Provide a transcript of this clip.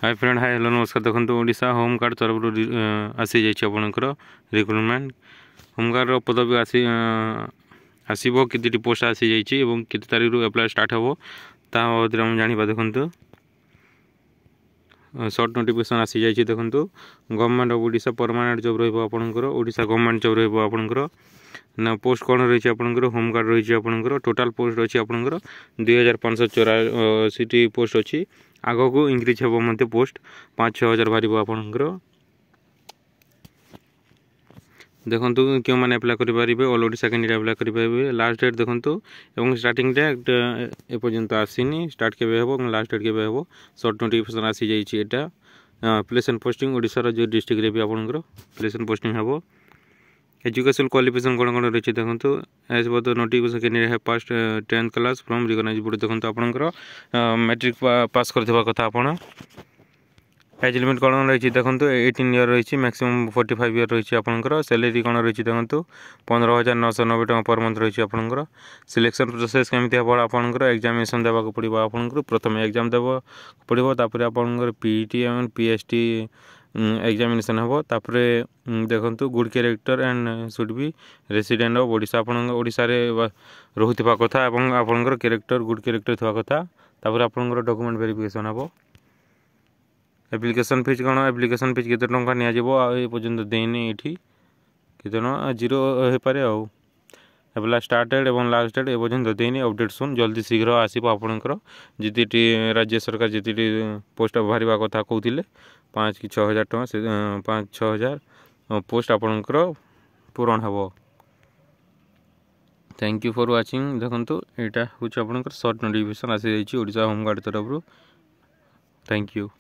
Hi friend hi hello नमस्कार। देखो Odisha home guard तरफ आसी जाइए आपणकर रिक्रुटमेंट होमगार्ड पदवी आसो कि पोस्ट आसी जाइए केते तारीख रू एप्लाय स्टार्ट हे तादे आम जाना। देखो सर्ट नोटिफिकेशन आसी जाइए। देखो government of Odisha permanent job रहा ओडिशा गवर्नमेंट जॉब रहा ना पोस्ट कौन रही आपंकर होमगार्ड रही आपंकर टोटाल पोस्ट अच्छी आपंकर 2584 पोस्ट अच्छी। आग को इंक्रीज हम पोस्ट 5-6 हजार बाहर आपंकर। देखो क्यों मैंने अप्लाई करेंगे ऑल ओडिशा कैंडिडेट अप्लाई करेंगे। लास्ट डेट देखो स्टार्टिंग डेट एपर्यंत आसनी स्टार्ट केवे हे लास्ट डेट केवे हे सर्ट नोटिफिकेशन आसी जाइए। यहाँ प्लेस एंड पोस्टिंग ओडिशा जो डिस्ट्रिक्ट रे भी आपंकर प्लेस एंड पोस्टिंग हे। एजुकेशन क्वालिफिकेशन कौन कौन रही देखो as per the notification candidate है pass 10th class from recognised board. देखो आपंकर मैट्रिक पास करथिबा कथा आपण। एज लिमिट कौन रही देखो 18 ईयर रही मैक्सिमम 45 ईयर रही आपंकर। सैलरी कौन रही देखो 15,990 टका पर मंथ रही आपंकर। सिलेक्शन प्रोसेस केमती हम आपंकर एग्जामिनेशन देवाक पड़ो आपंकर। प्रथम एग्जाम देवा पड़ो तापर आपंकर पीईटी एंड पीएसटी एग्जामिनेशन हम तापर देखो good character and should be resident of Odisha आपन ओडिशा रे रहुथिबा कथा एवं आपनकर कैरेक्टर गुड कैरेक्टर थिबा कथा तापर आपनकर डॉक्यूमेंट वेरिफिकेशन हम। एप्लिकेशन फीस कौन एप्लिकेशन फीस केते टंका निया जिवो आ ए पर्यंत देनी एठी केते न जीरो हे पारे आ एप्लाई स्टार्टेड एवं लास्ट डेट ए पर्यंत देनी अपडेट सुन जल्दी शीघ्र आसीबो आपनकर। जिति राज्य सरकार जिति पोस्ट बाहरिबा कथा कहउथिले 5 कि 6 हजार टका से 5-6 हजार पोस्ट आपनकर पूरण हेबो। Thank you for watching. देखो यहाँ हूँ आपनकर सर्ट नोटिफिकेशन आसी जाइए ओडिशा होमगार्ड तरफ। Thank you.